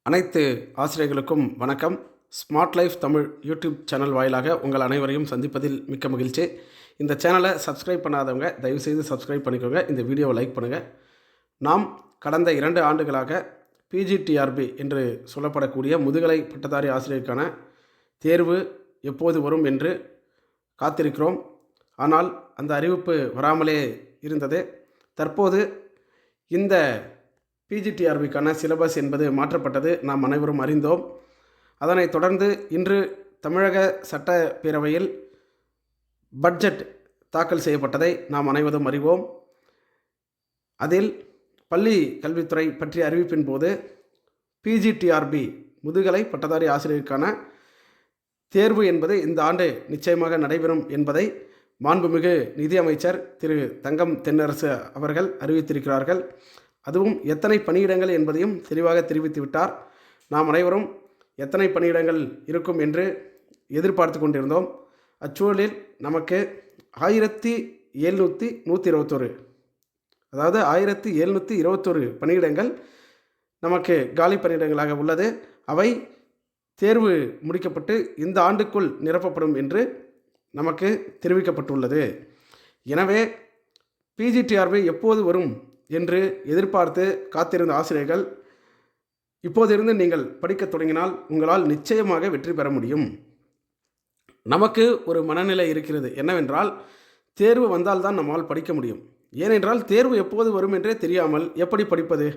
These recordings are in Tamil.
அனைத்து ஆசிரியர்களுக்கும் வணக்கம். Smart life Tamil YouTube channel வாயிலாக உங்கள் அனைவரையும் சந்திப்பதில் மிக்க மகிழ்ச்சி. இந்த சேனலை சப்ஸ்கிரைப் பண்ணாதவங்க தயவுசெய்து சப்ஸ்கிரைப் பண்ணிக்கோங்க. இந்த வீடியோவை லைக் பண்ணுங்கள். நாம் கடந்த 2 ஆண்டுகளாக பிஜிடிஆர்பி என்று சொல்லப்படக்கூடிய முதுகலை பட்டதாரி ஆசிரியருக்கான தேர்வு எப்போது வரும் என்று காத்திருக்கிறோம். ஆனால் அந்த அறிவிப்பு வராமலே இருந்தது. தற்போது இந்த பிஜிடிஆர்பிக்கான சிலபஸ் என்பது மாற்றப்பட்டது, நாம் அனைவரும் அறிந்தோம். அதனைத் தொடர்ந்து இன்று தமிழக சட்டப்பேரவையில் பட்ஜெட் தாக்கல் செய்யப்பட்டதை நாம் அனைவரும் அறிவோம். அதில் பள்ளி கல்வித்துறை பற்றிய அறிவிப்பின் போது பிஜிடிஆர்பி முதுகலை பட்டதாரி ஆசிரியருக்கான தேர்வு என்பது இந்த ஆண்டு நிச்சயமாக நடைபெறும் என்பதை மாண்புமிகு நிதியமைச்சர் திரு தங்கம் தென்னரசு அவர்கள் அறிவித்திருக்கிறார்கள். அதுவும் எத்தனை பணியிடங்கள் என்பதையும் தெளிவாக தெரிவித்து விட்டார். நாம் அனைவரும் எத்தனை பணியிடங்கள் இருக்கும் என்று எதிர்பார்த்து கொண்டிருந்தோம். அச்சூழலில் நமக்கு 1721 அதாவது 1721 பணியிடங்கள் நமக்கு காலி பணியிடங்களாக உள்ளது. அவை தேர்வு முடிக்கப்பட்டு இந்த ஆண்டுக்குள் நிரப்பப்படும் என்று நமக்கு தெரிவிக்கப்பட்டுள்ளது. எனவே பிஜிடிஆர்பி எப்போது வரும் என்று எதிர்பார்த்து காத்திருந்த ஆசிரியர்கள் இப்போதிருந்து நீங்கள் படிக்க தொடங்கினால் உங்களால் நிச்சயமாக வெற்றி பெற முடியும். நமக்கு ஒரு மனநிலை இருக்கிறது, என்னவென்றால் தேர்வு வந்தால்தான் நம்மால் படிக்க முடியும். ஏனென்றால் தேர்வு எப்போது வரும் என்றே தெரியாமல் எப்படி படிப்பது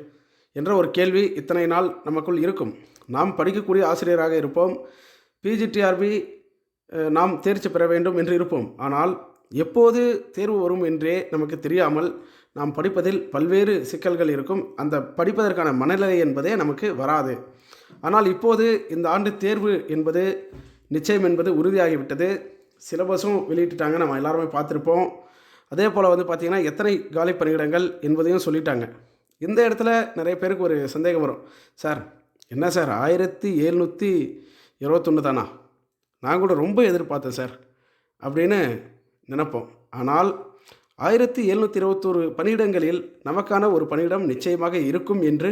என்ற ஒரு கேள்வி இத்தனை நாள் நமக்குள் இருக்கும். நாம் படிக்கக்கூடிய ஆசிரியராக இருப்போம், பிஜிடிஆர்பி நாம் தேர்ச்சி பெற வேண்டும் என்று இருப்போம். ஆனால் எப்போது தேர்வு வரும் என்றே நமக்கு தெரியாமல் நாம் படிப்பதில் பல்வேறு சிக்கல்கள் இருக்கும். அந்த படிப்பதற்கான மனநிலை என்பதே நமக்கு வராது. ஆனால் இப்போது இந்த ஆண்டு தேர்வு என்பது நிச்சயம் என்பது உறுதியாகிவிட்டது. சிலபஸும் வெளியிட்டுட்டாங்க, நம்ம எல்லாருமே பார்த்துருப்போம். அதே போல் பார்த்திங்கன்னா எத்தனை காலி பணியிடங்கள் என்பதையும் சொல்லிட்டாங்க. இந்த இடத்துல நிறைய பேருக்கு ஒரு சந்தேகம் வரும், சார் என்ன சார் 1721 தானா, நான் கூட ரொம்ப எதிர்பார்த்தேன் சார் அப்படின்னு நினைப்போம். ஆனால் 1721 பணியிடங்களில் நமக்கான ஒரு பணியிடம் நிச்சயமாக இருக்கும் என்று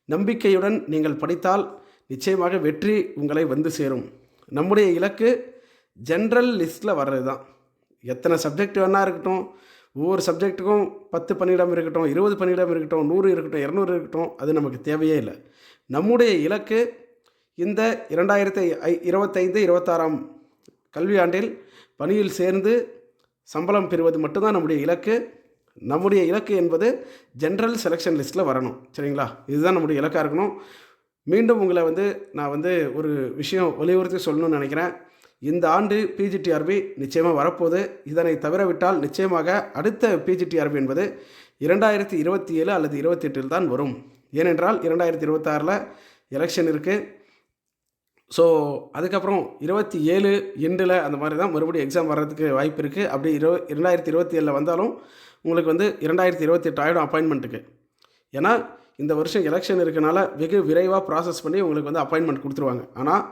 நம்பிக்கையுடன் நீங்கள் படித்தால் நிச்சயமாக வெற்றி உங்களை வந்து சேரும். நம்முடைய இலக்கு ஜென்ரல் லிஸ்ட்டில் வர்றது தான். எத்தனை சப்ஜெக்ட் வேணால் இருக்கட்டும், ஒவ்வொரு சப்ஜெக்ட்டுக்கும் 10 பணியிடம் இருக்கட்டும், 20 பணியிடம் இருக்கட்டும், 100 இருக்கட்டும், 200 இருக்கட்டும், அது நமக்கு தேவையே இல்லை. நம்முடைய இலக்கு இந்த 2025-26 கல்வியாண்டில் பணியில் சேர்ந்து சம்பளம் பெறுவது மட்டும்தான் நம்முடைய இலக்கு. நம்முடைய இலக்கு என்பது ஜென்ரல் செலெக்ஷன் லிஸ்ட்டில் வரணும். சரிங்களா? இதுதான் நம்முடைய இலக்காக இருக்கணும். மீண்டும் உங்களை நான் ஒரு விஷயம் வலியுறுத்தி சொல்லணும்னு நினைக்கிறேன். இந்த ஆண்டு பிஜிடிஆர்பி நிச்சயமாக வரப்போகுது. இதனை தவிரவிட்டால் நிச்சயமாக அடுத்த பிஜிடிஆர்பி என்பது 2027 அல்லது 28 தான் வரும். ஏனென்றால் 2026 எலெக்ஷன் இருக்குது. ஸோ அதுக்கப்புறம் 27 எண்டில் அந்த மாதிரி தான் மறுபடியும் எக்ஸாம் வர்றதுக்கு வாய்ப்பு இருக்குது. அப்படி 2027 வந்தாலும் உங்களுக்கு 2028 ஆகிடும் அப்பாயின்மெண்ட்டுக்கு. ஏன்னா இந்த வருஷம் எலெக்ஷன் இருக்கனால வெகு விரைவாக ப்ராசஸ் பண்ணி உங்களுக்கு அப்பாயின்மெண்ட் கொடுத்துருவாங்க. ஆனால்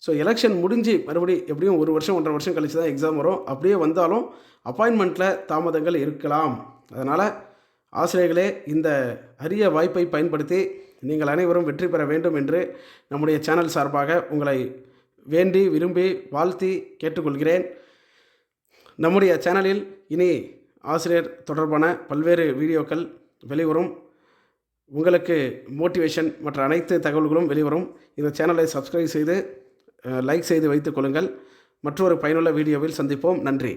ஸோ எலெக்ஷன் முடிஞ்சு மறுபடியும் எப்படியும் 1 வருஷம் 1.5 வருஷம் கழித்து தான் எக்ஸாம் வரும். அப்படியே வந்தாலும் அப்பாயின்மெண்ட்டில் தாமதங்கள் இருக்கலாம். அதனால் ஆசிரியர்களே இந்த அரிய வாய்ப்பை பயன்படுத்தி நீங்கள் அனைவரும் வெற்றி பெற வேண்டும் என்று நம்முடைய சேனல் சார்பாக உங்களை வேண்டி விரும்பி வாழ்த்தி கேட்டுக்கொள்கிறேன். நம்முடைய சேனலில் இனி ஆசிரியர் தொடர்பான பல்வேறு வீடியோக்கள் வெளிவரும். உங்களுக்கு மோட்டிவேஷன் மற்ற அனைத்து தகவல்களும் வெளிவரும். இந்த சேனலை சப்ஸ்கிரைப் செய்து லைக் செய்து வைத்துக் கொள்ளுங்கள். மற்றொரு பயனுள்ள வீடியோவில் சந்திப்போம். நன்றி.